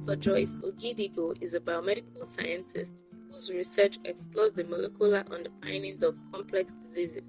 Dr. Joyce Ogidigo is a biomedical scientist whose research explores the molecular underpinnings of complex diseases.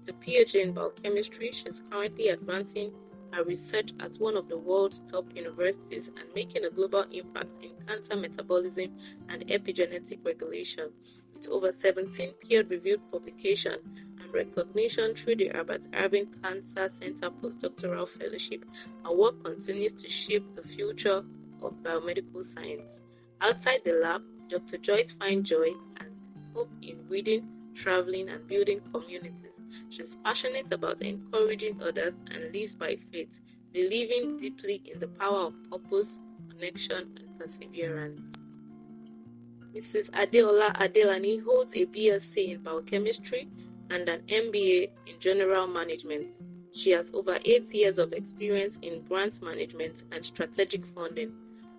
With a PhD in biochemistry, she is currently advancing her research at one of the world's top universities and making a global impact in cancer metabolism and epigenetic regulation. With over 17 peer-reviewed publications and recognition through the Albert Irving Cancer Center postdoctoral fellowship, her work continues to shape the future of biomedical science. Outside the lab, Dr. Joyce finds joy and hope in reading, traveling, and building communities. She's passionate about encouraging others and lives by faith, believing deeply in the power of purpose, connection, and perseverance. Mrs. Adeola Adelani holds a BSc in biochemistry and an MBA in general management. She has over 8 years of experience in grant management and strategic funding.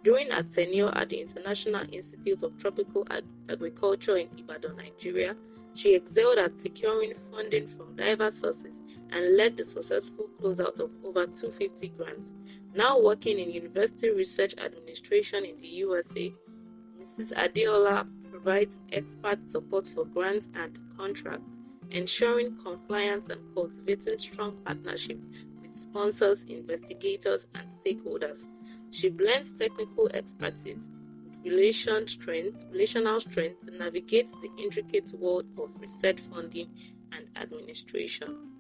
During her tenure at the International Institute of Tropical Agriculture in Ibadan, Nigeria, she excelled at securing funding from diverse sources and led the successful closeout of over 250 grants. Now working in University Research Administration in the USA, Mrs. Adeola provides expert support for grants and contracts, ensuring compliance and cultivating strong partnerships with sponsors, investigators, and stakeholders. She blends technical expertise with relational strength to navigate the intricate world of research funding and administration.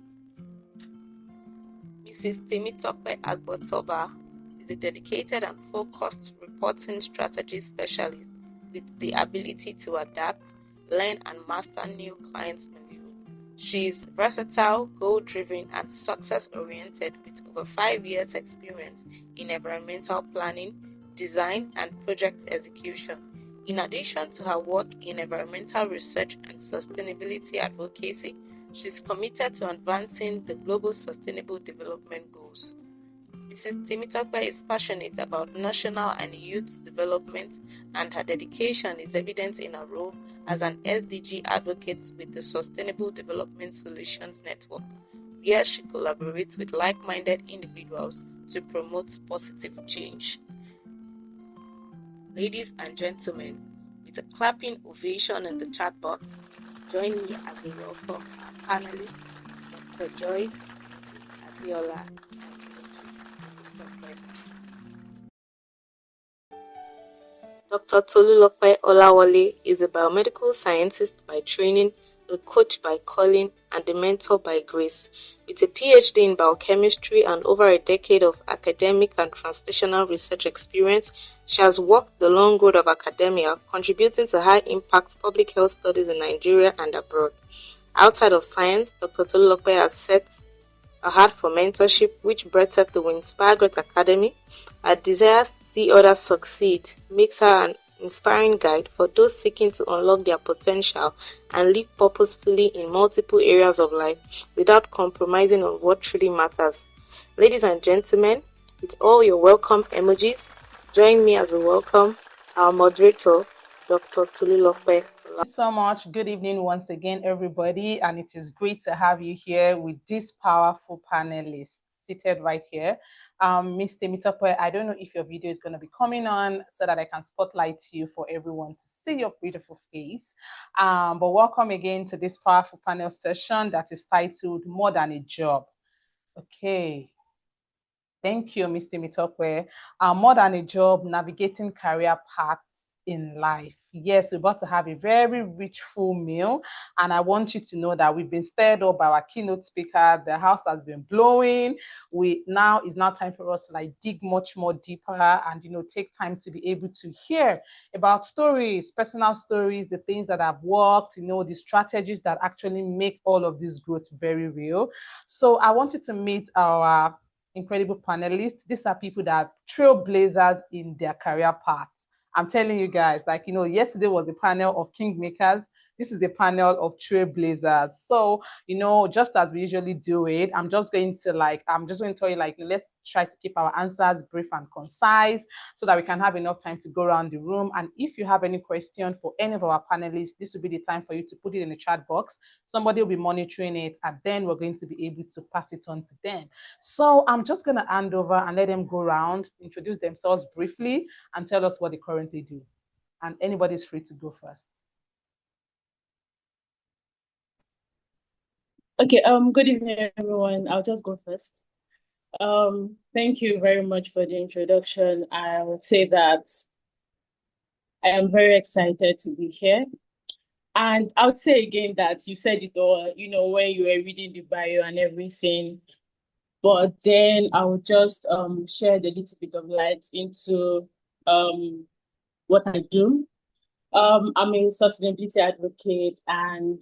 Mrs. Temitope Agbotoba is a dedicated and focused reporting strategy specialist with the ability to adapt, learn, and master new clients' milieu. She is versatile, goal-driven, and success-oriented with over 5 years' experience in environmental planning, design, and project execution. In addition to her work in environmental research and sustainability advocacy, she is committed to advancing the global sustainable development goals. Mrs. Temitope is passionate about national and youth development, and her dedication is evident in her role as an SDG advocate with the Sustainable Development Solutions Network, where she collaborates with like-minded individuals to promote positive change. Ladies and gentlemen, with a clapping ovation in the chat box, join me as we welcome our panelists, Dr. Joyce Adeola. Dr. Tolulope Olawale is a biomedical scientist by training, a coach by calling, and a mentor by grace. With a PhD in biochemistry and over a decade of academic and translational research experience, she has walked the long road of academia, contributing to high-impact public health studies in Nigeria and abroad. Outside of science, Dr. Tolulope has set a heart for mentorship, which brought her to Inspire Great Academy. Her desire to see others succeed makes her an inspiring guide for those seeking to unlock their potential and live purposefully in multiple areas of life without compromising on what truly matters. Ladies and gentlemen, with all your welcome emojis, join me as we welcome our moderator, Dr. Tolulope. Thank you so much. Good evening once again, everybody, and it is great to have you here with these powerful panelists seated right here. Ms. Temitope, I don't know if your video is going to be coming on so that I can spotlight you for everyone to see your beautiful face. But welcome again to this powerful panel session that is titled More Than a Job. Okay. Thank you, Ms. Temitope. More Than a Job, Navigating Career Paths in Life. Yes, we're about to have a very rich full meal, and I want you to know that we've been stirred up by our keynote speaker. The house has been blowing. It's now time for us to like dig much more deeper and take time to be able to hear about stories, personal stories, the things that have worked, the strategies that actually make all of this growth very real. So I wanted to meet our incredible panelists. These are people that are trailblazers in their career path. I'm telling you guys, yesterday was a panel of kingmakers. This is a panel of trailblazers. So, just as we usually do it, I'm just going to tell you, let's try to keep our answers brief and concise so that we can have enough time to go around the room. And if you have any question for any of our panelists, this will be the time for you to put it in the chat box. Somebody will be monitoring it, and then we're going to be able to pass it on to them. So I'm just going to hand over and let them go around, introduce themselves briefly, and tell us what they currently do. And anybody's free to go first. Okay, good evening, everyone. I'll just go first. Thank you very much for the introduction. I would say that I am very excited to be here. And I would say again that you said it all, when you were reading the bio and everything. But then I would just shed a little bit of light into what I do. I'm a sustainability advocate, and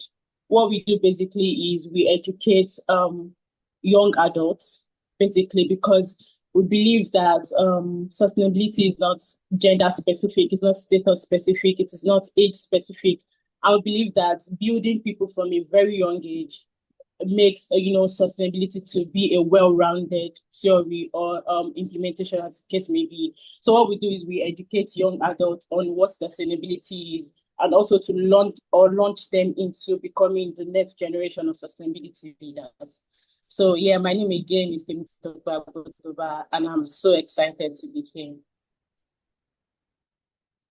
what we do basically is we educate young adults, basically, because we believe that sustainability is not gender specific, it's not status specific, it is not age specific. I believe that building people from a very young age makes sustainability to be a well-rounded theory or implementation, as the case may be. So what we do is we educate young adults on what sustainability is, and also to launch them into becoming the next generation of sustainability leaders. So yeah, my name again is Temitope Agbotoba, and I'm so excited to be here.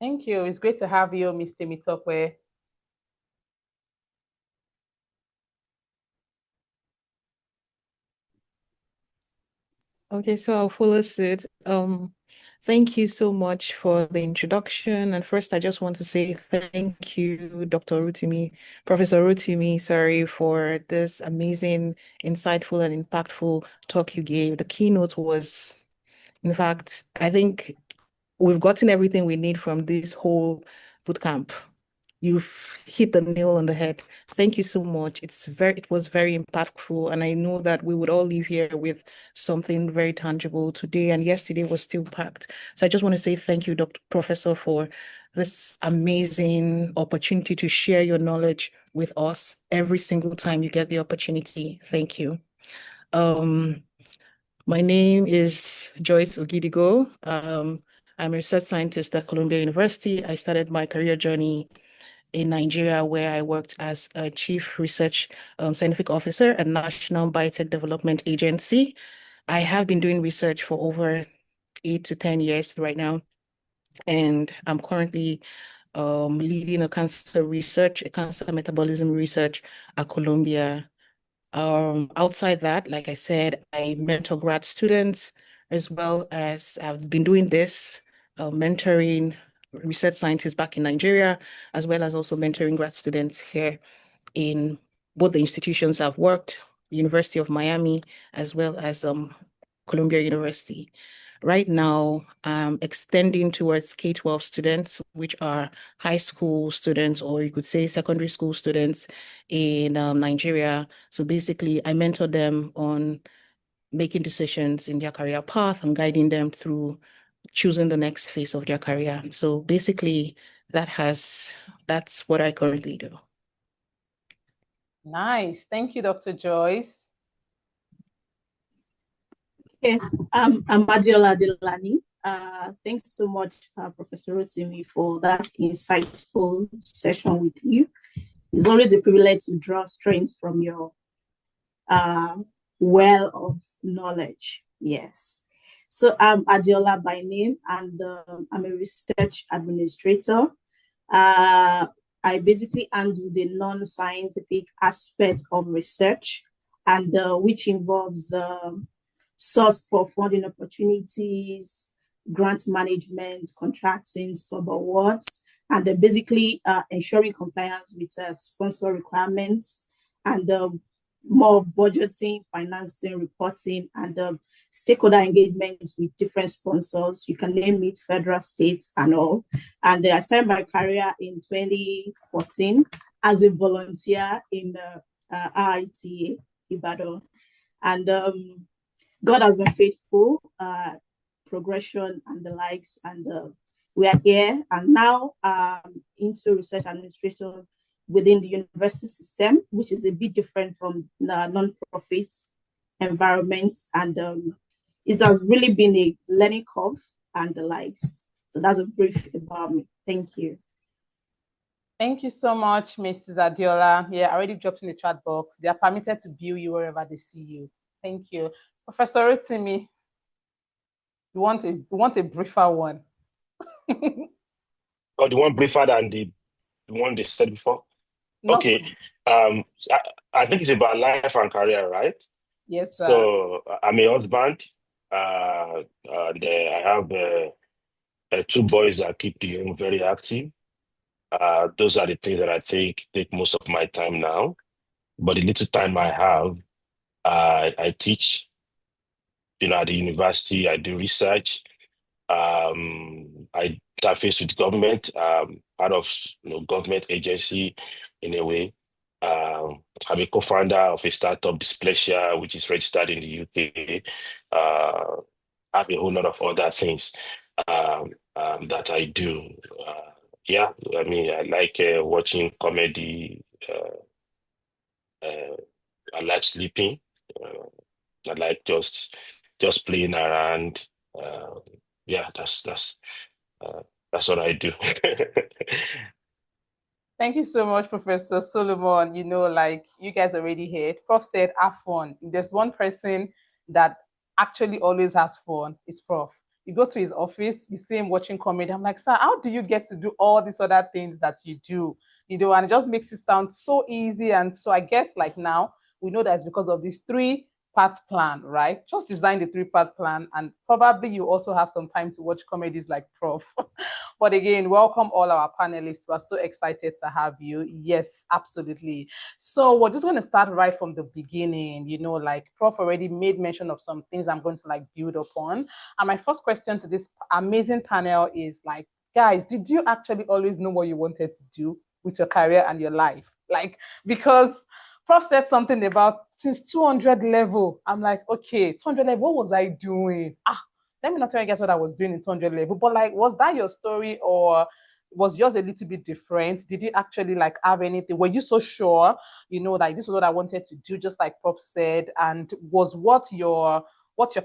Thank you. It's great to have you, Ms. Temitope. Okay, so I'll follow suit. Thank you so much for the introduction. And first, I just want to say thank you, Dr. Rotimi, Professor Rotimi, sorry, for this amazing, insightful, and impactful talk you gave. The keynote was, in fact, I think we've gotten everything we need from this whole bootcamp. You've hit the nail on the head. Thank you so much. It was very impactful, and I know that we would all leave here with something very tangible today, and yesterday was still packed. So I just want to say thank you, Dr. Professor, for this amazing opportunity to share your knowledge with us every single time you get the opportunity. Thank you. My name is Joyce Ogidigo. I'm a research scientist at Columbia University. I started my career journey in Nigeria, where I worked as a chief research scientific officer at National Biotech Development Agency. I have been doing research for over 8 to 10 years right now, and I'm currently leading a cancer metabolism research at Columbia. Outside that, like I said, I mentor grad students, as well as I've been doing this, mentoring research scientists back in Nigeria, as well as also mentoring grad students here in both the institutions I've worked, the University of Miami, as well as Columbia University. Right now, I'm extending towards K-12 students, which are high school students, or you could say secondary school students in Nigeria. So basically, I mentor them on making decisions in their career path and guiding them through choosing the next phase of their career. So basically, that's what I currently do. Nice. Thank you, Dr. Joyce. Okay, I'm Adeola Adelani. Thanks so much, Professor Rotimi, for that insightful session with you. It's always a privilege to draw strength from your well of knowledge. Yes. So I'm Adeola by name, and I'm a research administrator. I basically handle the non-scientific aspect of research, and which involves source for funding opportunities, grant management, contracting, sub-awards, and basically ensuring compliance with sponsor requirements, and more budgeting, financing, reporting, and stakeholder engagement with different sponsors. You can name it, federal, states, and all. And I started my career in 2014 as a volunteer in RITA, Ibadan. And God has been faithful, progression and the likes, and we are here. And now into research administration within the university system, which is a bit different from non-profit environment. And it has really been a learning curve and the likes. So that's a brief about me. Thank you. Thank you so much, Mrs. Adeola. Yeah, I already dropped in the chat box. They are permitted to view you wherever they see you. Thank you. Professor Rotimi, you want a briefer one? Oh, the one briefer than the one they said before? Okay. I think it's about life and career, right? Yes, sir. So I'm a husband. And I have 2 boys that keep the home very active. Those are the things that I think take most of my time now. But the little time I have, I teach, at the university. I do research. I interface with government, part of government agency in a way. I'm a co-founder of a startup, Dysplasia, which is registered in the UK. I have a whole lot of other things that I do. Yeah, I mean, I like watching comedy. I like sleeping. I like just playing around. Yeah, that's what I do. Thank you so much, Professor Solomon. Like you guys already heard, Prof said, have fun. If there's one person that actually always has fun, it's Prof. You go to his office, you see him watching comedy. I'm like, sir, how do you get to do all these other things that you do? And it just makes it sound so easy. And so I guess like now we know that it's because of these 3-part plan, right? Just design the 3-part plan, and probably you also have some time to watch comedies like Prof. But again, welcome all our panelists. We're so excited to have you. Yes, absolutely. So we're just going to start right from the beginning. Like Prof already made mention of some things I'm going to like build upon. And my first question to this amazing panel is like, guys, did you actually always know what you wanted to do with your career and your life? Like, because Prof said something about since 200 level. I'm like, okay, 200 level, what was I doing? Let me not tell you guys what I was doing in 200 level, but like, was that your story, or was yours a little bit different? Did you actually like have anything? Were you so sure, like this is what I wanted to do, just like Prof said? And was what your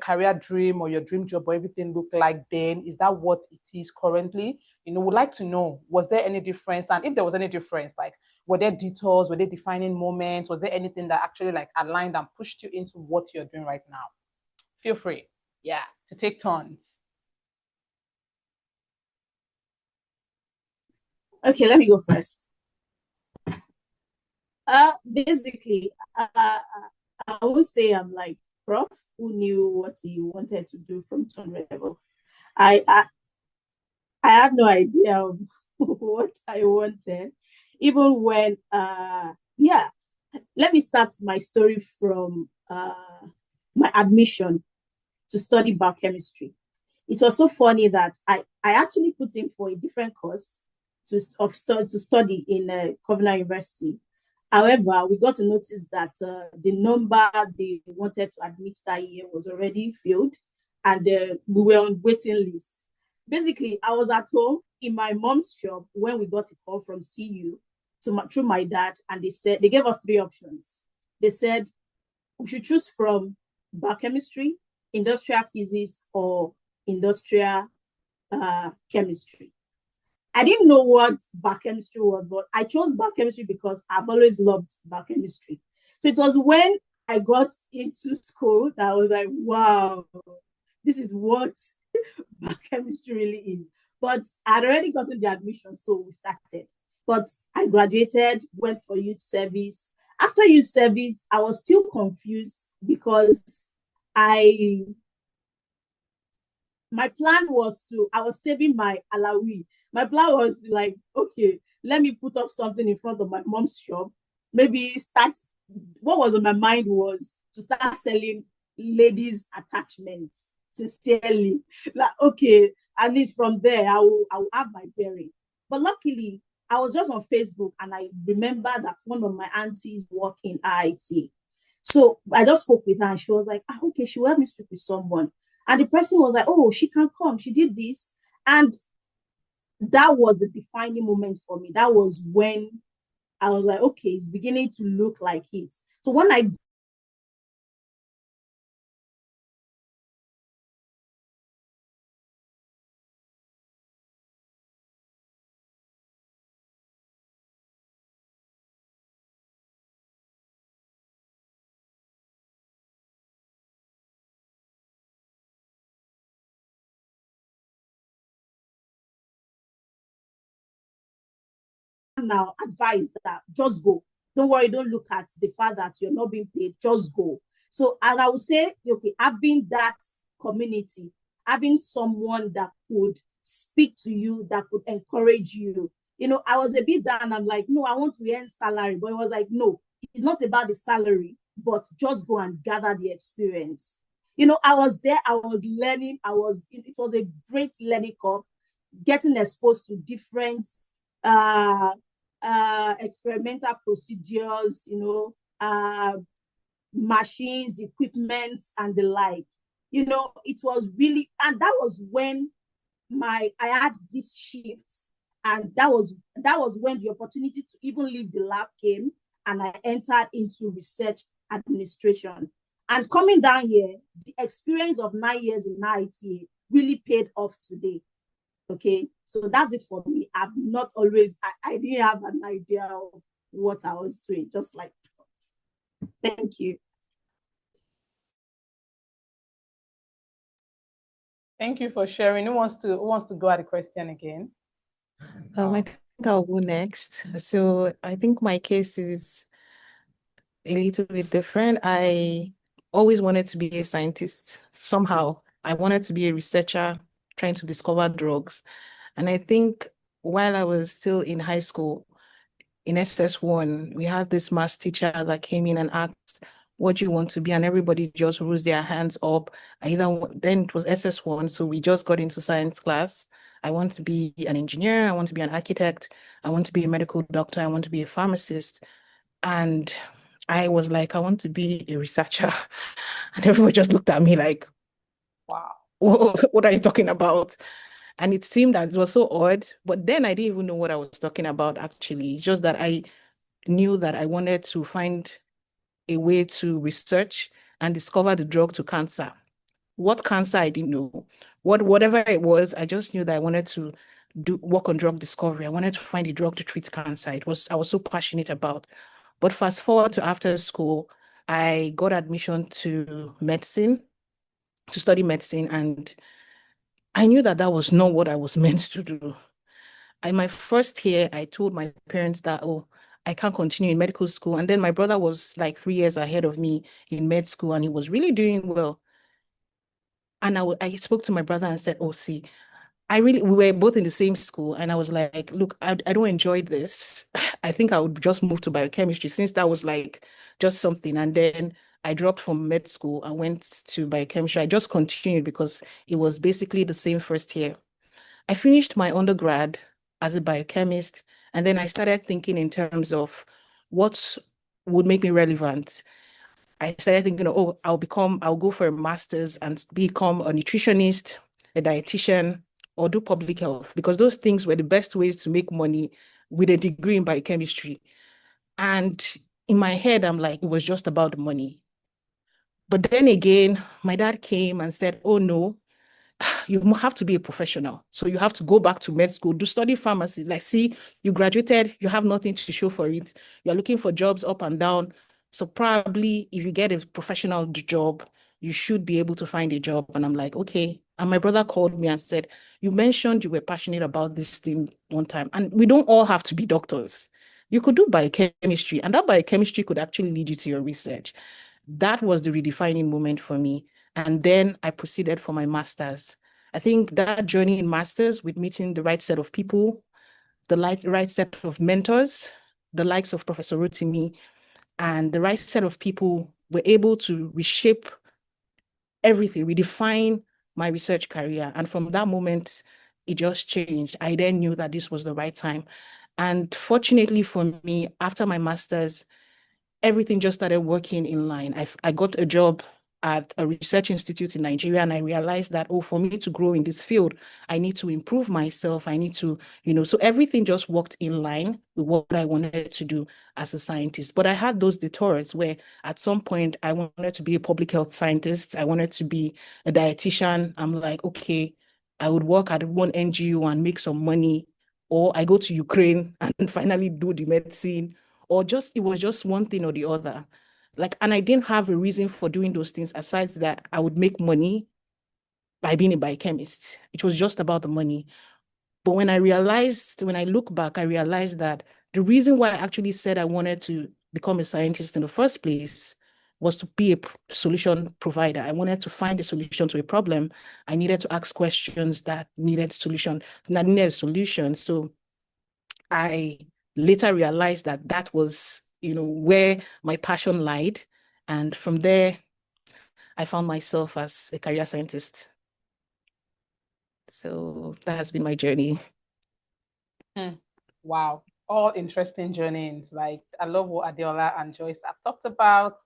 career dream or your dream job or everything look like then? Is that what it is currently? Would like to know, was there any difference? And if there was any difference, like, were there detours, were there defining moments? Was there anything that actually like aligned and pushed you into what you're doing right now? Feel free. Yeah, to take turns. Okay, let me go first. Basically, I would say I'm like Prof who knew what he wanted to do from 200 level. I had no idea of what I wanted, even when yeah. Let me start my story from my admission to study biochemistry. It was so funny that I actually put in for a different course to study in Covenant University. However, we got to notice that the number they wanted to admit that year was already filled, and we were on waiting list. Basically, I was at home in my mom's shop when we got a call from CU through my dad, and they gave us 3 options. They said we should choose from biochemistry, industrial physics, or industrial chemistry. I didn't know what biochemistry was, but I chose biochemistry because I've always loved biochemistry. So it was when I got into school that I was like, wow, this is what biochemistry really is. But I'd already gotten the admission, so we started. But I graduated, went for youth service. After youth service, I was still confused because my plan was I was saving my alawi. My plan was like, okay, let me put up something in front of my mom's shop. Maybe what was in my mind was to start selling ladies' attachments, sincerely. Like, okay, at least from there, I will have my bearing. But luckily, I was just on Facebook and I remember that one of my aunties worked in IIT. So I just spoke with her and she was like, okay, she will help me speak with someone. And the person was like, oh, she can come. She did this. And that was the defining moment for me. That was when I was like, okay, it's beginning to look like it. So when I now advise that just go. Don't worry, don't look at the fact that you're not being paid, just go. So, and I would say, okay, having that community, having someone that could speak to you, that could encourage you. You know, I was a bit down. I'm like, no, I want to earn salary. But it was like, no, it's not about the salary, but just go and gather the experience. You know, I was there, I was learning, it was a great learning curve, getting exposed to different uh experimental procedures, you know, machines, equipments, and the like. You know, it was really, and that was when I had this shift, and that was when the opportunity to even leave the lab came, and I entered into research administration. And coming down here, the experience of 9 years in IT really paid off today. Okay, so that's it for me. I've not always, I didn't have an idea of what I was doing, just like, thank you. Thank you for sharing. Who wants to go at the question again? I think I'll go next. So I think my case is a little bit different. I always wanted to be a scientist somehow. I wanted to be a researcher trying to discover drugs. And I think while I was still in high school, in SS1, we had this math teacher that came in and asked, what do you want to be? And everybody just rose their hands up. Then it was SS1, so we just got into science class. I want to be an engineer. I want to be an architect. I want to be a medical doctor. I want to be a pharmacist. And I was like, I want to be a researcher. And everyone just looked at me like, wow, what are you talking about? And it seemed that it was so odd. But then I didn't even know what I was talking about, actually. It's just that I knew that I wanted to find a way to research and discover the drug to cancer. What cancer, I didn't know. Whatever it was, I just knew that I wanted to work on drug discovery. I wanted to find a drug to treat cancer. I was so passionate about. But fast forward to after school, I got admission to medicine, to study medicine, and I knew that that was not what I was meant to do. In my first year, I told my parents that, oh, I can't continue in medical school. And then my brother was like 3 years ahead of me in med school, and he was really doing well. And I spoke to my brother and said, oh, see, we were both in the same school. And I was like, look, I don't enjoy this. I think I would just move to biochemistry since that was like just something. And then I dropped from med school and went to biochemistry. I just continued because it was basically the same first year. I finished my undergrad as a biochemist, and then I started thinking in terms of what would make me relevant. I started thinking, oh, I'll go for a master's and become a nutritionist, a dietitian, or do public health, because those things were the best ways to make money with a degree in biochemistry. And in my head, I'm like, it was just about the money. But then again, my dad came and said, oh, no, you have to be a professional. So you have to go back to med school, do study pharmacy. Like, see, you graduated, you have nothing to show for it. You're looking for jobs up and down. So probably if you get a professional job, you should be able to find a job. And I'm like, okay. And my brother called me and said, you mentioned you were passionate about this thing one time. And we don't all have to be doctors. You could do biochemistry, and that biochemistry could actually lead you to your research. That was the redefining moment for me. And then I proceeded for my master's. I think that journey in master's with meeting the right set of people, the right set of mentors, the likes of Professor Rotimi, and the right set of people were able to reshape everything, redefine my research career. And from that moment, it just changed. I then knew that this was the right time. And fortunately for me, after my master's, everything just started working in line. I got a job at a research institute in Nigeria, and I realized that, oh, for me to grow in this field, I need to improve myself. I need to, so everything just worked in line with what I wanted to do as a scientist. But I had those detours where at some point I wanted to be a public health scientist. I wanted to be a dietitian. I'm like, okay, I would work at one NGO and make some money, or I go to Ukraine and finally do the medicine, or it was just one thing or the other. And I didn't have a reason for doing those things aside that I would make money by being a biochemist. It was just about the money. But when I look back, I realized that the reason why I actually said I wanted to become a scientist in the first place was to be a solution provider. I wanted to find a solution to a problem. I needed to ask questions that needed a solution. So I later realized that was, where my passion lied. And from there, I found myself as a career scientist. So that has been my journey. Wow. All interesting journeys. Like, I love what Adeola and Joyce have talked about.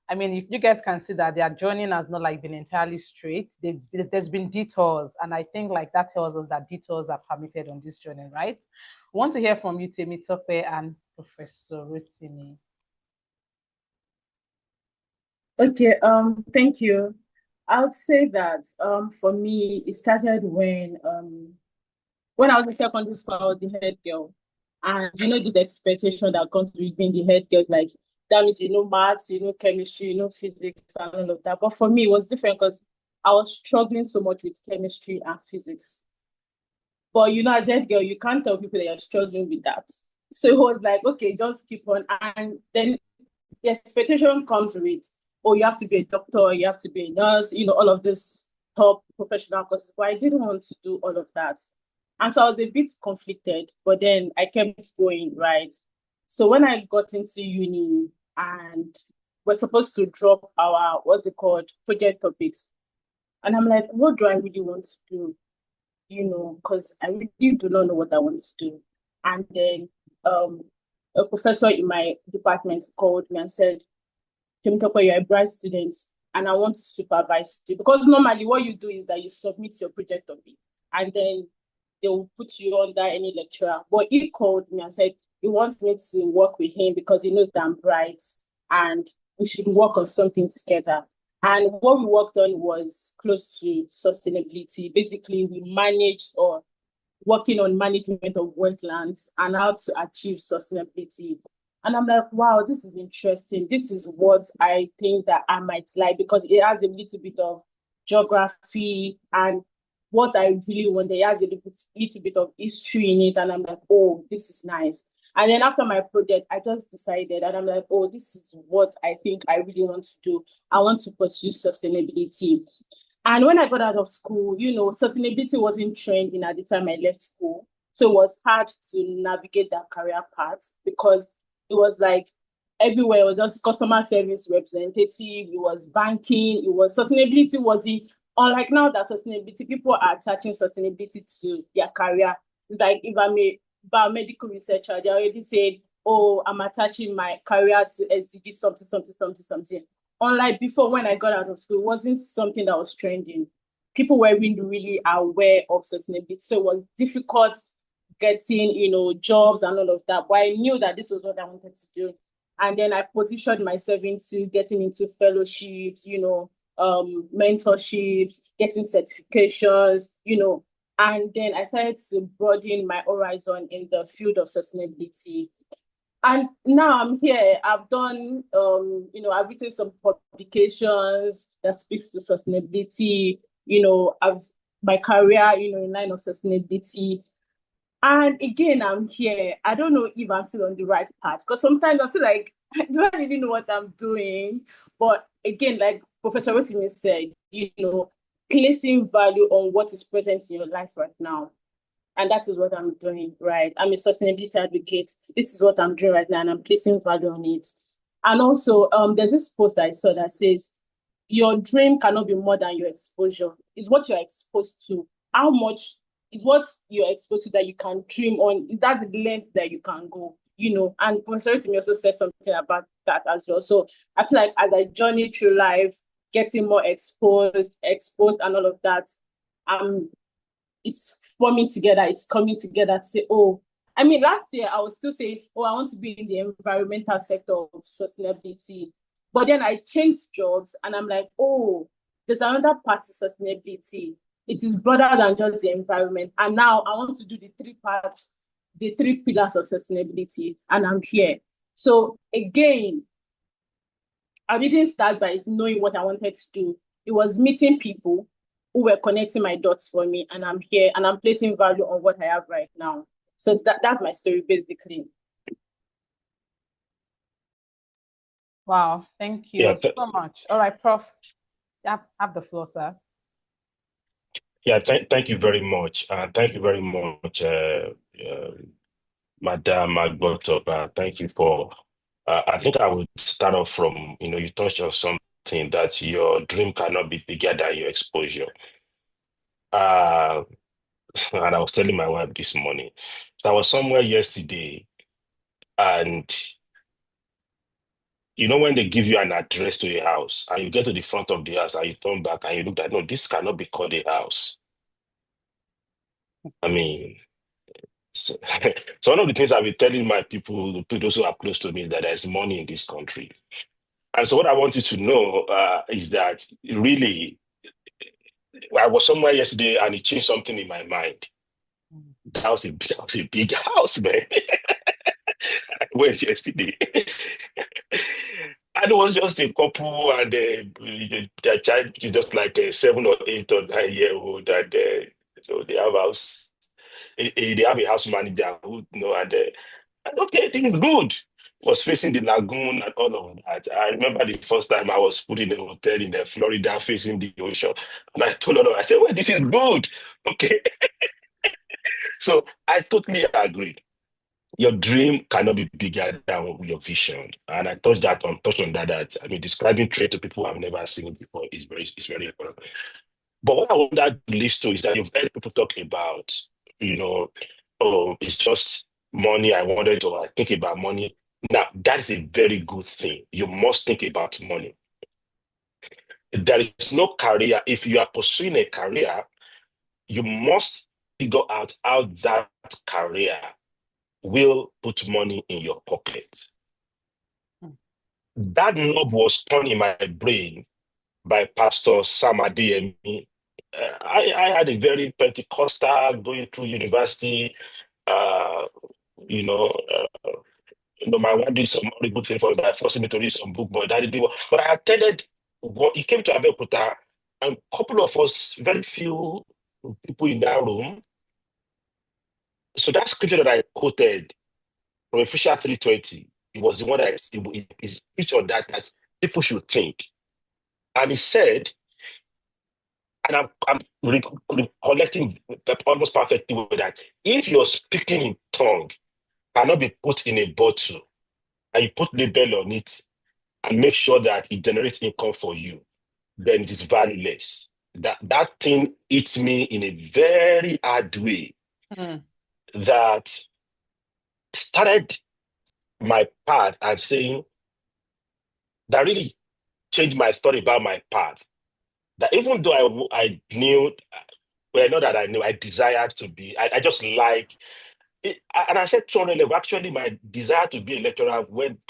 I mean, if you guys can see that their journey has not been entirely straight, there's been detours. And I think that tells us that detours are permitted on this journey, right? I want to hear from you, Temitope and Professor Rotimi. Okay, thank you. I would say that for me, it started when I was in secondary school, I was the head girl. And this expectation that comes with being the head girl, like that means maths, chemistry, physics and all of that. But for me, it was different because I was struggling so much with chemistry and physics. But as a head girl, you can't tell people that you're struggling with that. So it was like, okay, just keep on. And then the expectation comes with, oh, you have to be a doctor, you have to be a nurse, all of this top professional courses. But I didn't want to do all of that. And so I was a bit conflicted, but then I kept going, right? So when I got into uni and we're supposed to drop our, project topics. And I'm like, what do I really want to do? Because I really do not know what I want to do. And then a professor in my department called me and said, Temitope, you're a bright student and I want to supervise you. Because normally what you do is that you submit your project topic and then they will put you under any lecturer. But he called me and said he wants me to work with him because he knows that I'm bright and we should work on something together. And what we worked on was close to sustainability. Basically, we managed or working on management of wetlands and how to achieve sustainability. And I'm like, wow, this is interesting. This is what I think that I might like because it has a little bit of geography and what I really want. It has a little bit of history in it. And I'm like, oh, this is nice. And then after my project, I just decided and I'm like, oh, this is what I think I really want to do. I want to pursue sustainability. And when I got out of school, sustainability wasn't trending at the time I left school. So it was hard to navigate that career path because it was like everywhere. It was just customer service representative. It was banking. It was sustainability. Unlike now that sustainability, people are attaching sustainability to their career. It's like if I'm a biomedical researcher, they already said, oh, I'm attaching my career to SDG something. Unlike before, when I got out of school, it wasn't something that was trending. People weren't really aware of sustainability. So it was difficult getting, jobs and all of that. But I knew that this was what I wanted to do. And then I positioned myself into getting into fellowships, mentorships, getting certifications, and then I started to broaden my horizon in the field of sustainability. And now I'm here. I've done, I've written some publications that speaks to sustainability. I've my career, in line of sustainability. And again, I'm here. I don't know if I'm still on the right path because sometimes I feel like, do I really know what I'm doing? But again, like Professor Rotimi said, placing value on what is present in your life right now. And that is what I'm doing, right? I'm a sustainability advocate. This is what I'm doing right now, and I'm placing value on it. And also, there's this post I saw that says, your dream cannot be more than your exposure. It's what you're exposed to. How much is what you're exposed to that you can dream on? That's the length that you can go, And Professor Rotimi also said something about that as well. So I feel like as I journey through life, getting more exposed and all of that. It's forming together, it's coming together to say, oh, I mean, last year I was still saying, oh, I want to be in the environmental sector of sustainability. But then I changed jobs and I'm like, oh, there's another part to sustainability. It is broader than just the environment. And now I want to do the three parts, the three pillars of sustainability, and I'm here. So again, I didn't start by knowing what I wanted to do. It was meeting people who were connecting my dots for me, and I'm here and I'm placing value on what I have right now. So that's my story, basically. Wow, thank you so much. All right, Prof, have the floor, sir. Yeah, thank you very much. Thank you very much, Madam Agbotoba. Thank you for, I think I would start off from, you touched on something that your dream cannot be bigger than your exposure. And I was telling my wife this morning. So I was somewhere yesterday, and when they give you an address to a house, and you get to the front of the house, and you turn back, and you look at, no, this cannot be called a house. I mean, so, so one of the things I've been telling my people, to those who are close to me, is that there's money in this country. And so what I want you to know is that really, I was somewhere yesterday and it changed something in my mind. That was a big house, man. I went yesterday. And it was just a couple, and their child is just like a 7 or 8 or 9-year-old, and so they have house. They have a house manager who, and okay, things good. Was facing the lagoon and all of that. I remember the first time I was put in a hotel in Florida facing the ocean, and I told her, I said, "Well, this is good." Okay, so I totally agree. Your dream cannot be bigger than your vision, and I touched on that. That I mean, describing trade to people who have never seen it before is very important. But what I want that to list to is that you've heard people talk about, oh, it's just money. I wanted to think about money. Now, that is a very good thing. You must think about money. There is no career. If you are pursuing a career, you must figure out how that career will put money in your pocket. That knob was turned in my brain by Pastor Sam Adeyemi. I had a very Pentecostal going through university. Uh, you know, my wife did some horrible thing for that, forcing me to read some book, but that didn't work. But I attended. He came to Abeokuta, and a couple of us, very few people in that room. So that scripture that I quoted from Ephesians 3:20, it was the one that is preached on that people should think. And he said, and I'm recollecting almost perfectly with that. If you're speaking in tongue, cannot be put in a bottle, and you put label on it and make sure that it generates income for you, then it is valueless. That thing hits me in a very hard way that started my path and saying that really changed my thought about my path. That even though I knew, well, not that I knew, I desired to be, I just like it, and I said 200 level. Actually, my desire to be a lecturer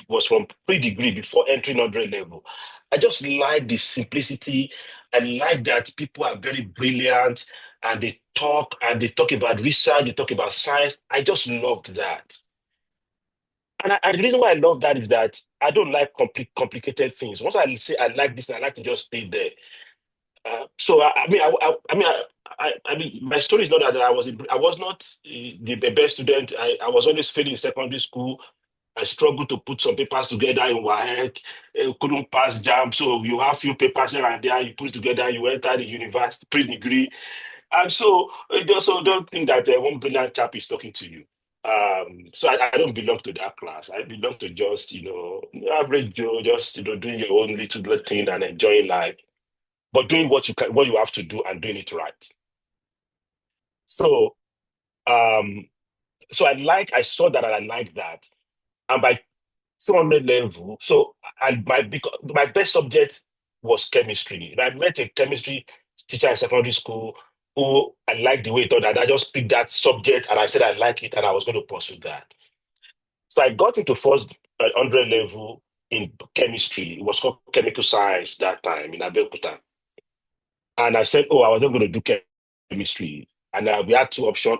was from pre-degree before entering 100 level. I just like the simplicity. I like that people are very brilliant and they talk about research, they talk about science. I just loved that. And the reason why I love that is that I don't like complicated things. Once I say I like this, I like to just stay there. So I mean, my story is not that I was not the best student. I was always failing in secondary school. I struggled to put some papers together in WAEC, couldn't pass JAM. So you have few papers here and there, you put it together, you enter the university pre-degree. And so also don't think that one brilliant chap is talking to you. So I don't belong to that class. I belong to just, average Joe, just, doing your own little thing and enjoying life, but doing what you have to do and doing it right. So, so I saw that and I liked that. And by 200 level, so and my best subject was chemistry. And I met a chemistry teacher in secondary school who I liked the way he taught, and I just picked that subject and I said I like it and I was going to pursue that. So I got into first 100 level in chemistry. It was called chemical science that time in Abeokuta. And I said, oh, I was not going to do chemistry. And we had two option,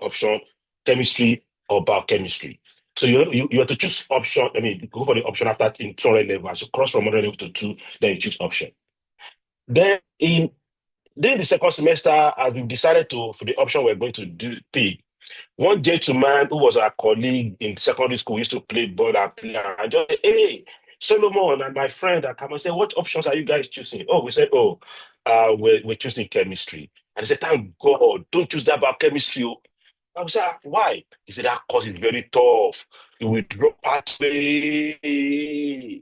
chemistry or biochemistry. So you have to choose option. I mean, go for the option after in 200 level. So cross from 100 level to 2, then you choose option. Then during the second semester, as we decided for the option we're going to pick, one gentleman who was our colleague in secondary school used to play ball and play. And I just, hey, Solomon and my friend, I come and say, what options are you guys choosing? Oh, we said, we're choosing chemistry. And he said, thank God, don't choose that about chemistry. I was like, why? He said, that course is very tough. You will drop pathway.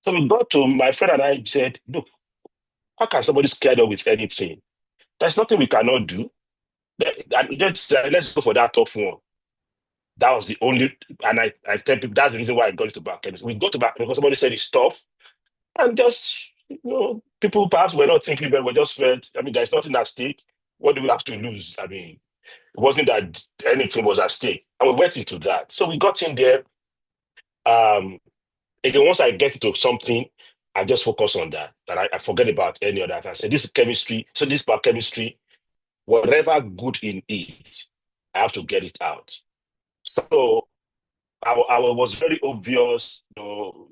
So we got to my friend and I said, look, how can somebody scare us with anything? There's nothing we cannot do. Let's go for that tough one. That was the only, and I tell people that's the reason why I got into biochemistry. We got to back because somebody said it's tough, and just people perhaps were not thinking, but we just felt. I mean, there's nothing at stake. What do we have to lose? I mean, it wasn't that anything was at stake, and we went into that. So we got in there. Again, once I get into something, I just focus on that, and I forget about any other. I said, this is chemistry. So this biochemistry, whatever good in it, I have to get it out. So I was very obvious, and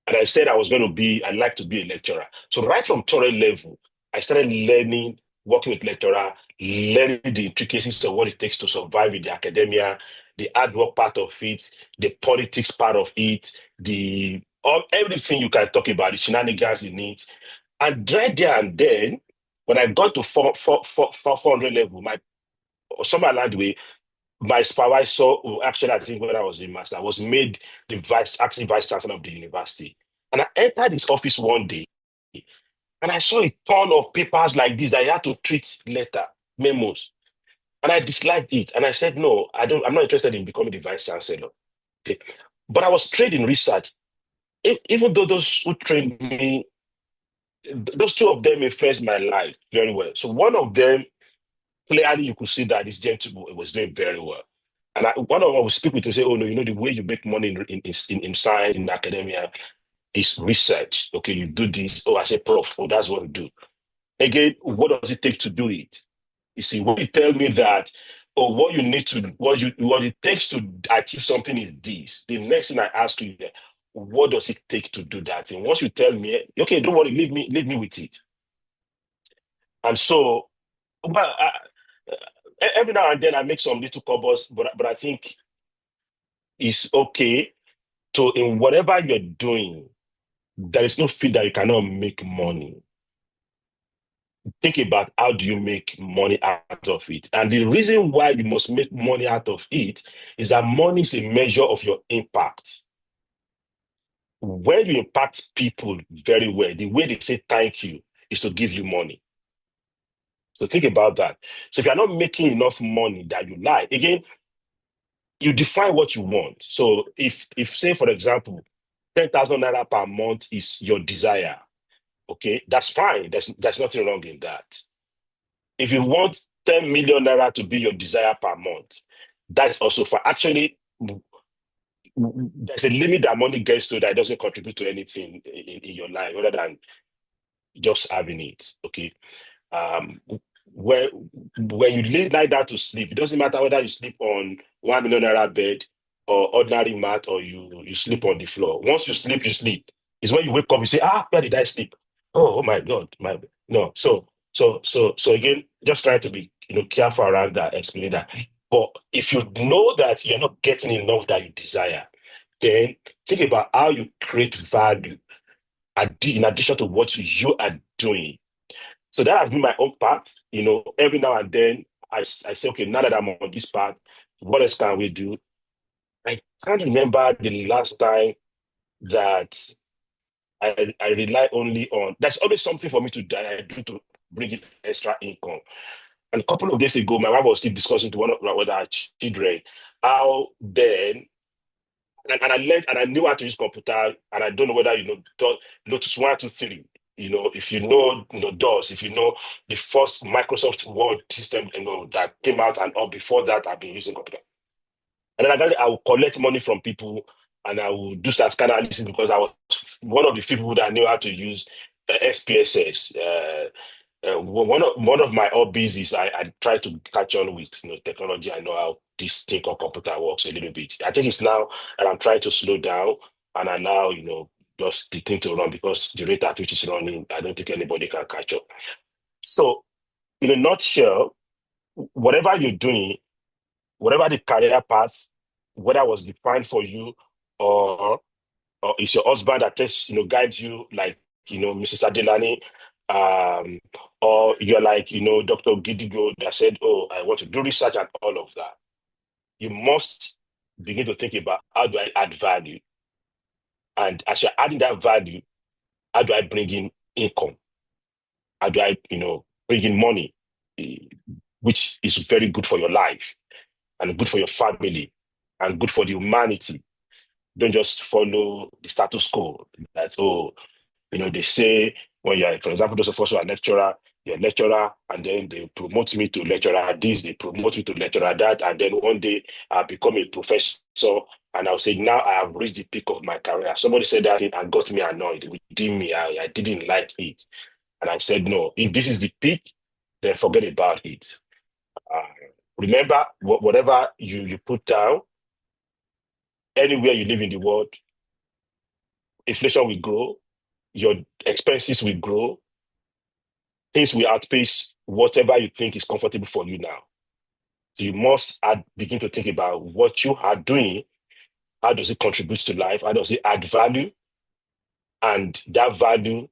I said I'd like to be a lecturer. So right from third level, I started learning, working with lecturer, learning the intricacies of what it takes to survive in the academia, the hard work part of it, the politics part of it, everything you can talk about, the shenanigans in it. And right there and then, when I got to 400 level, somewhere along the way, my supervisor, who actually, I think when I was in master, was made the acting vice chancellor of the university. And I entered his office one day and I saw a ton of papers like this that I had to treat memos. And I disliked it. And I said, no, I'm not interested in becoming the vice chancellor. Okay. But I was trained in research. Even though those who trained me, those two of them influenced my life very well. So one of them, clearly you could see that this gentleman was doing very well. And one of them would speak with him and say, oh, no, the way you make money in science, in academia, is research. Okay, you do this. Oh, I say, Prof, oh, that's what we do. Again, what does it take to do it? You see, when you tell me that, oh, what it takes to achieve something is this, the next thing I ask you is, what does it take to do that? And once you tell me, okay, don't worry, leave me with it. And so, but every now and then I make some little cobbles, but I think it's okay to, in whatever you're doing, there is no field that you cannot make money. Think about how do you make money out of it. And the reason why you must make money out of it is that money is a measure of your impact. When you impact people very well, the way they say thank you is to give you money. So think about that. So if you're not making enough money that you like, again, you define what you want. So if say, for example, 10,000 naira per month is your desire, okay, that's fine. There's nothing wrong in that. If you want 10 million naira to be your desire per month, that's also fine. Actually, there's a limit that money gets to that doesn't contribute to anything in your life other than just having it, okay? When you lie down to sleep, it doesn't matter whether you sleep on 1 million naira bed or ordinary mat or you sleep on the floor. Once you sleep, you sleep. It's when you wake up, you say, where did I sleep? Oh my God, no. So again, just trying to be careful around that, explaining that. But if you know that you're not getting enough that you desire, then think about how you create value in addition to what you are doing. So that has been my own part. Every now and then I say, okay, now that I'm on this path, what else can we do? I can't remember the last time that I rely only on. There's always something for me to do to bring in extra income. And a couple of days ago, my wife was still discussing to one of our children how then, and I learned and I knew how to use computer, and I don't know whether notice 1, 2, 3. if you know, DOS, if you know the first Microsoft Word system, that came out, and all before that, I've been using computer. And then I will collect money from people, and I will do stats analysis, because I was one of the few people that knew how to use SPSS. One of my hobbies is I try to catch on with technology. I know how this thing called computer works a little bit. I think it's now that I'm trying to slow down, and I now just the thing to run, because the rate at which it's running, I don't think anybody can catch up. So, in a nutshell, whatever you're doing, whatever the career path, whether it was defined for you, or it's your husband that guides you, like Mrs. Adelani, or you're like Dr. Ogidigo that said, oh, I want to do research and all of that. You must begin to think about, how do I add value? And as you're adding that value, how do I bring in income? How do I bring in money, which is very good for your life and good for your family and good for the humanity? Don't just follow the status quo. That's, they say, when you're, for example, those of us who are lecturer, you're a lecturer, and then they promote me to lecturer this, they promote me to lecturer that, and then one day I become a professor, and I'll say, now I have reached the peak of my career. Somebody said that thing and got me annoyed within me. I didn't like it. And I said, no, if this is the peak, then forget about it. Remember, whatever you put down, anywhere you live in the world, inflation will grow, your expenses will grow, things will outpace whatever you think is comfortable for you now. So you must begin to think about what you are doing. How does it contribute to life? How does it add value? And that value,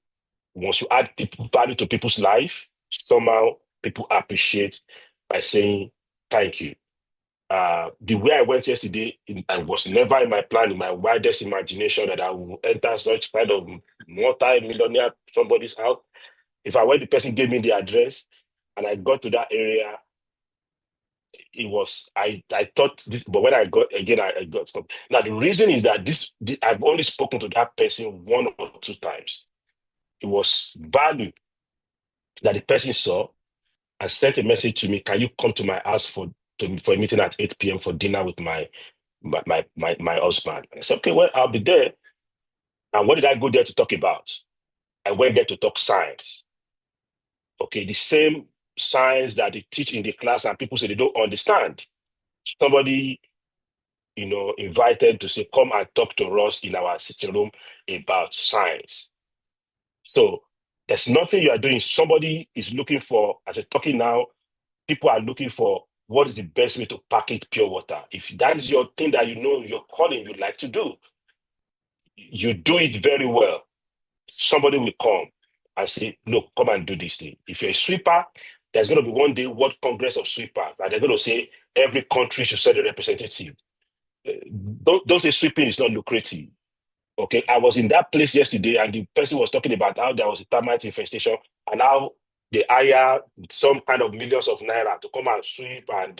once you add value to people's life, somehow people appreciate by saying thank you. The way I went yesterday, I was never in my plan, in my wildest imagination, that I will enter such kind of multi-millionaire somebody's house. If I went, the person gave me the address, and I got to that area, it was, I thought this, but when I got again, I got. Now the reason is that I've only spoken to that person 1 or 2 times. It was value that the person saw and sent a message to me. Can you come to my house for a meeting at 8 p.m. for dinner with my husband? I said, okay, well, I'll be there. And what did I go there to talk about? I went there to talk science. Okay, the same science that they teach in the class and people say they don't understand. Somebody, invited to say, come and talk to us in our sitting room about science. So there's nothing you are doing. Somebody is looking for, as you're talking now, people are looking for what is the best way to package pure water. If that's your thing that your calling, you'd like to do, you do it very well. Somebody will come and say, look, come and do this thing. If you're a sweeper, there's going to be one day World Congress of Sweepers, and they're going to say every country should send a representative. Don't say sweeping is not lucrative. Okay, I was in that place yesterday, and the person was talking about how there was a termite infestation and how they hire some kind of millions of naira to come and sweep, and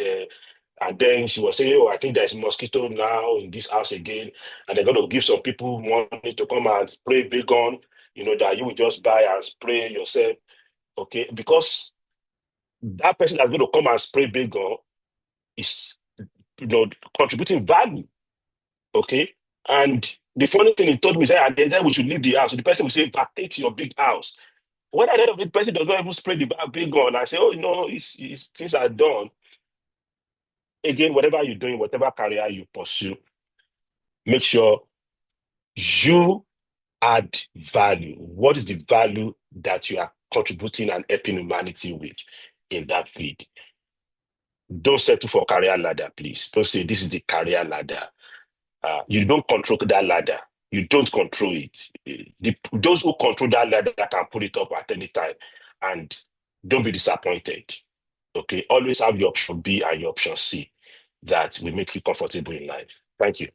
then she was saying, oh, I think there's mosquito now in this house again, and they're going to give some people money to come and spray big gun, that you will just buy and spray yourself. Okay, because that person that's going to come and spray big gun is, contributing value. Okay, and the funny thing he told me, and then we should leave the house. So the person will say, vacate your big house. When at the end of it, the person does not even spray the big gun, I say, oh, things are done. Again, whatever you're doing, whatever career you pursue, make sure you add value. What is the value that you are contributing and helping humanity with in that field? Don't settle for career ladder, please. Don't say this is the career ladder. You don't control that ladder. You don't control it. Those who control that ladder can put it up at any time. And don't be disappointed. Okay? Always have your option B and your option C that will make you comfortable in life. Thank you.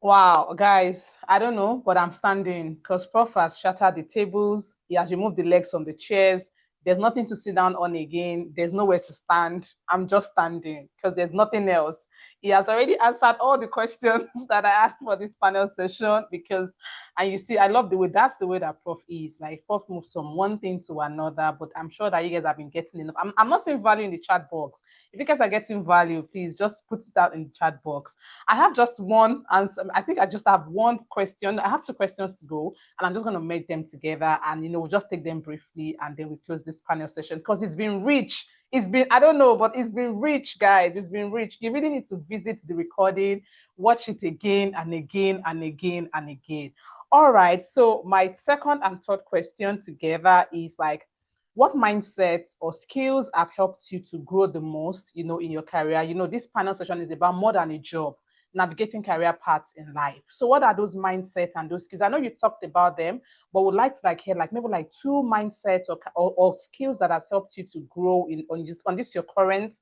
Wow, guys, I don't know, but I'm standing because Prof has shattered the tables. He has removed the legs from the chairs. There's nothing to sit down on again. There's nowhere to stand. I'm just standing because there's nothing else. he has already answered all the questions that I asked for this panel session because, and you see, I love the way, that's the way that Prof is. Like, Prof moves from one thing to another, but I'm sure that you guys have been getting enough. I'm not seeing value in the chat box. If you guys are getting value, please just put it out in the chat box. I have just one answer. I think I just have one question. I have two questions to go, and I'm just going to make them together, and we'll just take them briefly, and then we close this panel session because it's been rich. It's been, I don't know, but it's been rich, guys. It's been rich. You really need to visit the recording, watch it again and again and again and again. All right. So my second and third question together is like, what mindset or skills have helped you to grow the most, in your career? This panel session is about more than a job, navigating career paths in life. So what are those mindsets and those skills? I know you talked about them, but would like to hear maybe two mindsets or skills that has helped you to grow on this your current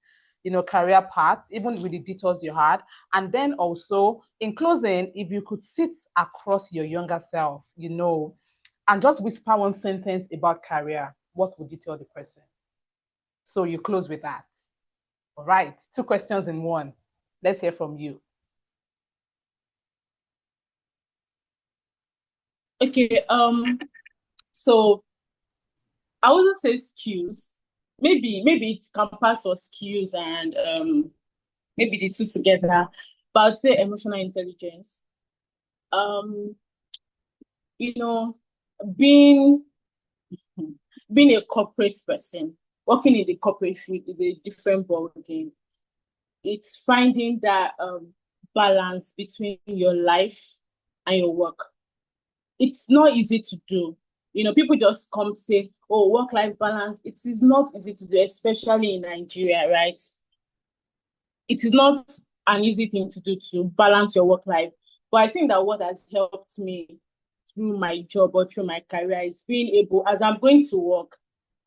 career path, even with the detours you had. And then also in closing, if you could sit across your younger self, and just whisper one sentence about career, what would you tell the person? So you close with that. All right, two questions in one. Let's hear from you. Okay, so I wouldn't say skills. Maybe it can pass for skills and maybe the two together, but I'd say emotional intelligence. Being a corporate person, working in the corporate field is a different ballgame. It's finding that balance between your life and your work. It's not easy to do. People just come to say, oh, work-life balance. It is not easy to do, especially in Nigeria, right? It is not an easy thing to do to balance your work life. But I think that what has helped me through my job or through my career is being able, as I'm going to work,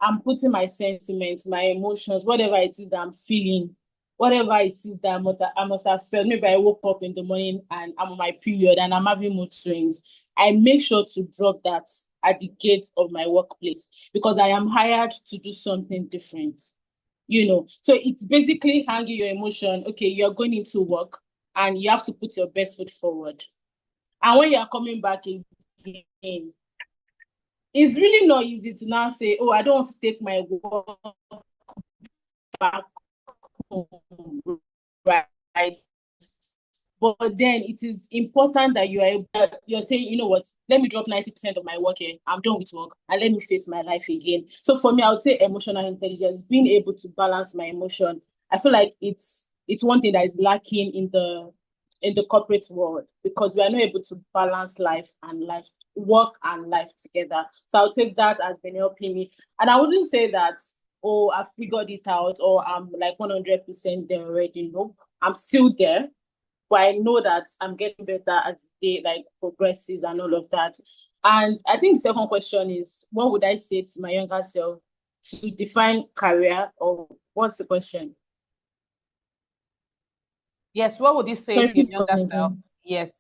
I'm putting my sentiments, my emotions, whatever it is that I'm feeling, whatever it is that I must have felt. Maybe I woke up in the morning and I'm on my period and I'm having mood swings. I make sure to drop that at the gate of my workplace because I am hired to do something different. So it's basically hanging your emotion. Okay, you're going into work and you have to put your best foot forward. And when you're coming back again, it's really not easy to now say, oh, I don't want to take my work back home, right? But then it is important that you're saying, you know what, let me drop 90% of my work here. I'm done with work and let me face my life again. So for me, I would say emotional intelligence, being able to balance my emotion. I feel like it's one thing that is lacking in the corporate world because we are not able to balance work and life together. So I would say that has been helping me. And I wouldn't say that, oh, I figured it out or I'm like 100% there already. Nope, I'm still there. But I know that I'm getting better as the day progresses and all of that. And I think the second question is, what would I say to my younger self to define career, or what's the question? Yes, what would you say to your younger self? Yes,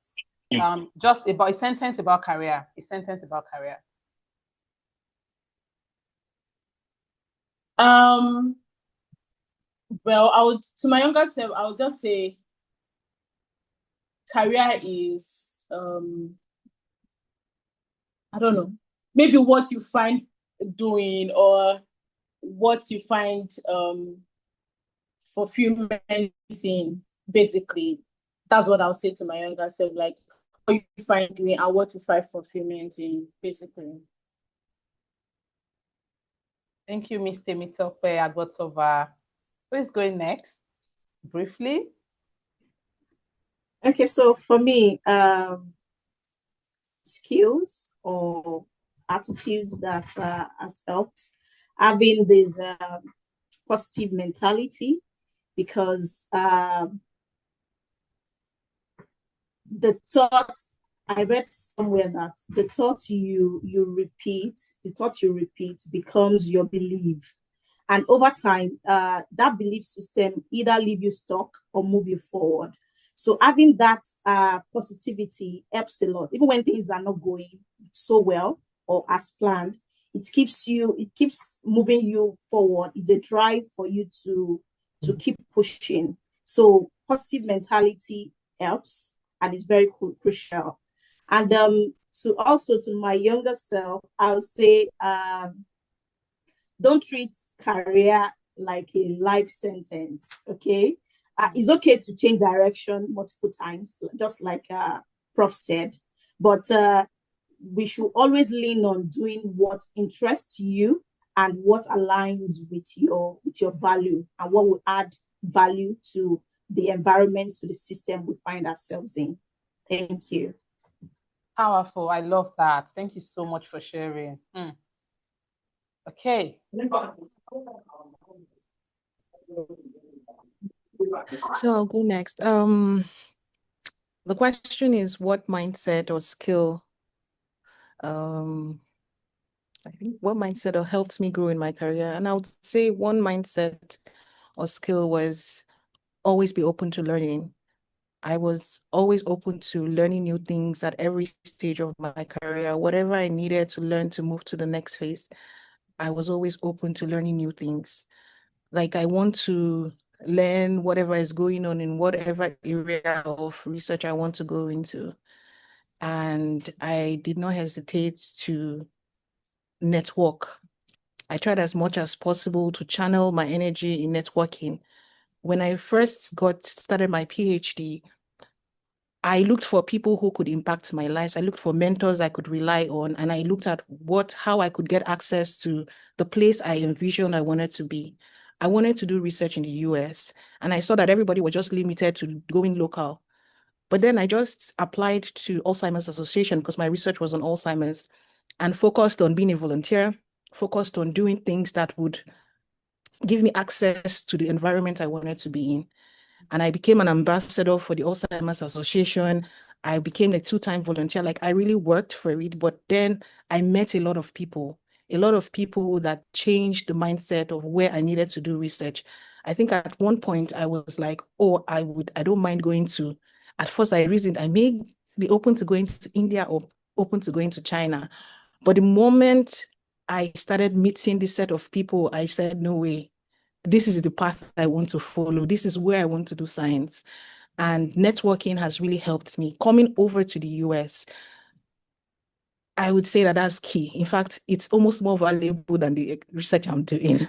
just about a sentence about career. A sentence about career. Well, to my younger self, I would just say career is I don't know, maybe what you find doing or what you find fulfillment in, basically. That's what I'll say to my younger self, like what you find doing and what you find fulfillment in, basically. Thank you, Ms. Temitope Agbotoba. Who is going next? Briefly. Okay, so for me, skills or attitudes that has helped having this positive mentality, because the thought, I read somewhere that the thought you repeat becomes your belief. And over time, that belief system either leave you stuck or move you forward. So having that positivity helps a lot. Even when things are not going so well or as planned, it keeps moving you forward. It's a drive for you to keep pushing. So positive mentality helps and is very crucial. And to my younger self, I would say don't treat career like a life sentence. Okay, it's okay to change direction multiple times, just like Prof said, but we should always lean on doing what interests you and what aligns with your value and what will add value to the environment, to the system we find ourselves in. Thank you. Powerful. I love that. Thank you so much for sharing. Okay. So I'll go next. The question is, what mindset or skill, I think what mindset or helped me grow in my career? And I would say one mindset or skill was always be open to learning. I was always open to learning new things at every stage of my career. Whatever I needed to learn to move to the next phase, I was always open to learning new things. Like I want to learn whatever is going on in whatever area of research I want to go into. And I did not hesitate to network. I tried as much as possible to channel my energy in networking. When I first started my PhD, I looked for people who could impact my life. I looked for mentors I could rely on, and I looked at how I could get access to the place I envisioned I wanted to be. I wanted to do research in the US, and I saw that everybody was just limited to going local. But then I just applied to Alzheimer's Association because my research was on Alzheimer's, and focused on being a volunteer, focused on doing things that would give me access to the environment I wanted to be in. And I became an ambassador for the Alzheimer's Association. I became a 2-time volunteer. Like I really worked for it, but then I met a lot of people that changed the mindset of where I needed to do research. I think at one point I was like, oh, I don't mind going to, at first I reasoned I may be open to going to India or open to going to China. But the moment I started meeting this set of people, I said, no way, this is the path I want to follow. This is where I want to do science. And networking has really helped me. Coming over to the US, I would say that that's key. In fact, it's almost more valuable than the research I'm doing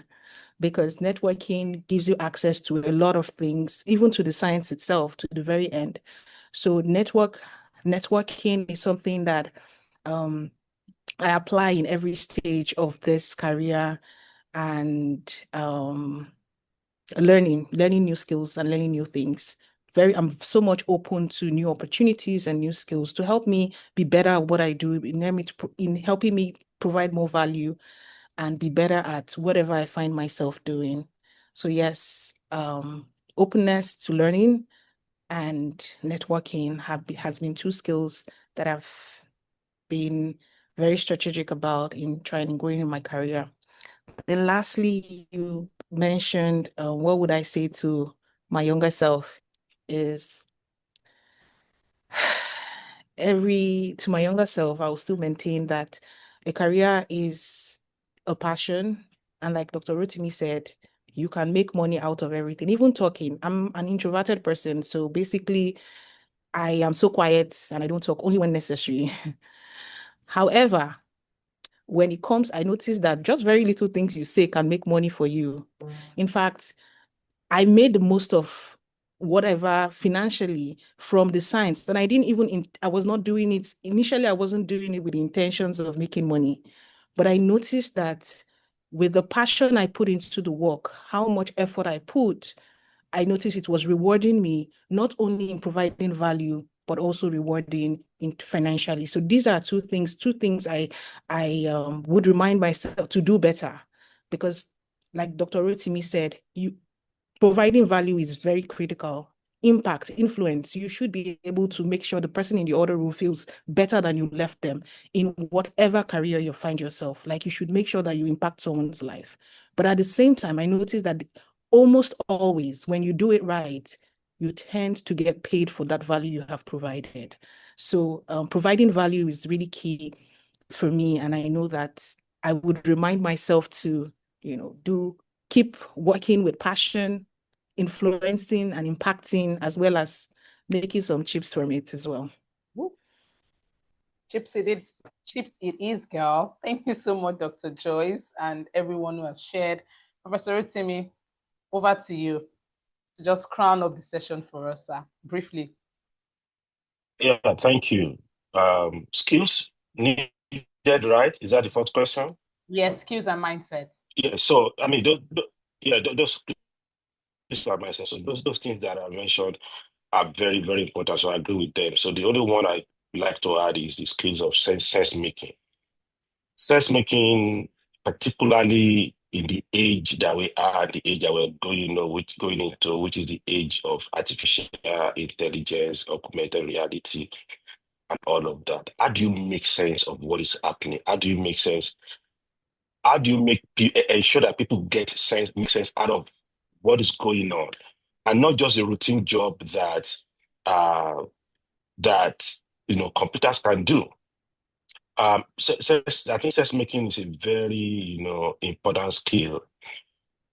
because networking gives you access to a lot of things, even to the science itself, to the very end. So networking is something that I apply in every stage of this career, and learning new skills and learning new things. I'm so much open to new opportunities and new skills to help me be better at what I do, in helping me provide more value and be better at whatever I find myself doing. So yes, openness to learning and networking has been 2 skills that I've been very strategic about in trying and growing in my career. And lastly, you mentioned, what would I say to my younger self is to my younger self, I will still maintain that a career is a passion. And like Dr. Rotimi said, you can make money out of everything, even talking. I'm an introverted person. So basically, I am so quiet and I don't talk only when necessary. However, when it comes, I notice that just very little things you say can make money for you. In fact, I made the most of whatever financially from the science. And I was not doing it. Initially, I wasn't doing it with the intentions of making money. But I noticed that with the passion I put into the work, how much effort I put, I noticed it was rewarding me, not only in providing value, but also rewarding financially. So these are two things I would remind myself to do better, because like Dr. Rotimi said, providing value is very critical. Impact, influence, you should be able to make sure the person in the other room feels better than you left them in whatever career you find yourself. Like you should make sure that you impact someone's life. But at the same time, I noticed that almost always when you do it right, you tend to get paid for that value you have provided. So providing value is really key for me. And I know that I would remind myself to, keep working with passion, influencing and impacting, as well as making some chips from it as well. Chips it is, girl. Thank you so much, Dr. Joyce, and everyone who has shared. Professor Rotimi, over to you to just crown up the session for us, sir, briefly. Yeah, thank you. Skills needed, right? Is that the fourth question? Yes, skills and mindset. Yeah, so I mean, those mindset. So those things that I mentioned are very, very important. So I agree with them. So the only one I like to add is the skills of sense making. Sense making, particularly in the age that we are, the age that we're going into, which is the age of artificial intelligence, augmented reality, and all of that. How do you make sense of what is happening? How do you make sense? How do you ensure that people make sense out of what is going on, and not just a routine job that uh, computers can do? I think sense making is a very important skill,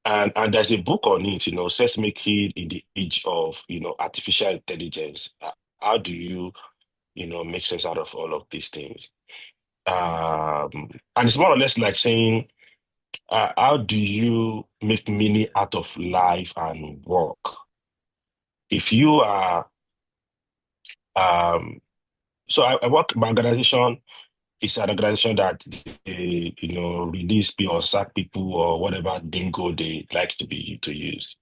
and there's a book on it. Sense making in the age of artificial intelligence. How do you make sense out of all of these things? And it's more or less like saying, how do you make meaning out of life and work? If you are, um, so I work, my organization is an organization that they, release people or sack people or whatever lingo they like to use.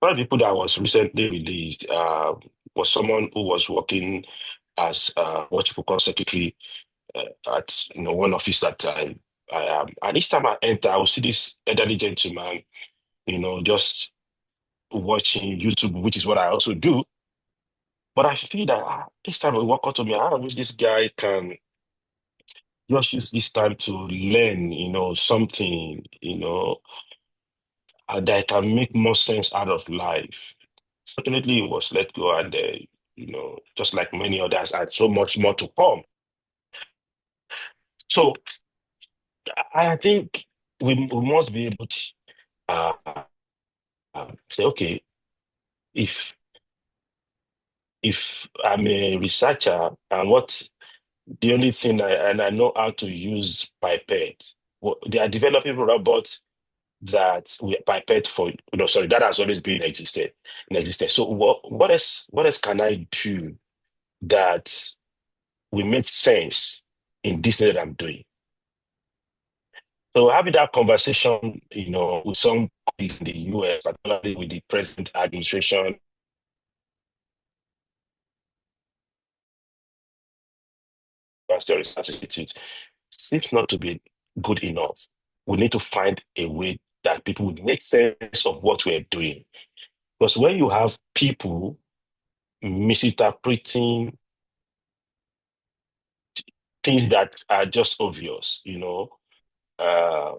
One of the people that was recently released was someone who was working as what you call secretary at one office that time. And each time I enter, I will see this elderly gentleman, just watching YouTube, which is what I also do. But I feel that each time I walk up to me, I wish this guy can just use this time to learn, something, that can make more sense out of life. Fortunately, he was let go, and just like many others, had so much more to come. So I think we must be able to uh, say, okay, if I'm a researcher and the only thing I know how to use pipette. Well, they are developing robots that we pipette for, sorry, that has always been in existence. So what else can I do that will make sense in this thing that I'm doing? So having that conversation, with some colleagues in the US, particularly with the present administration, Research Institute, seems not to be good enough. We need to find a way that people would make sense of what we're doing. Because when you have people misinterpreting things that are just obvious, they are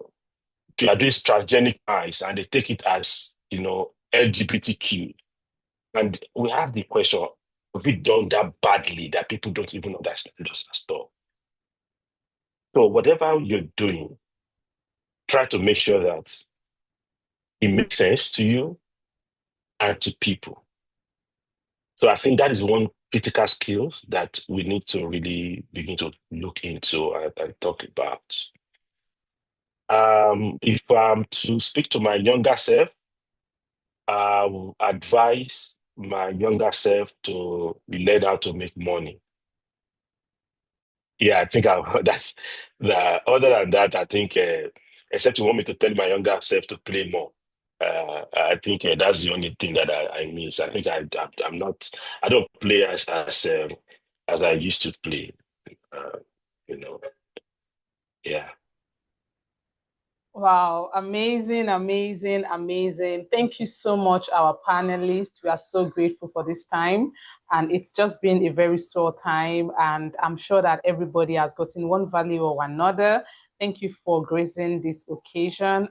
doing transgenic eyes and they take it as, LGBTQ. And we have the question, have we done that badly that people don't even understand us stuff? So whatever you're doing, try to make sure that it makes sense to you and to people. So I think that is one critical skill that we need to really begin to look into and talk about. If I'm to speak to my younger self, I will advise my younger self to learn how to make money. Yeah, I think that's the. Other than that, I think, except you want me to tell my younger self to play more. I think that's the only thing that I miss. I think I'm not. I don't play as I used to play. Uh, you know. Yeah. Wow, amazing, amazing, amazing. Thank you so much, our panelists. We are so grateful for this time. And it's just been a very short time. And I'm sure that everybody has gotten one value or another. Thank you for gracing this occasion. And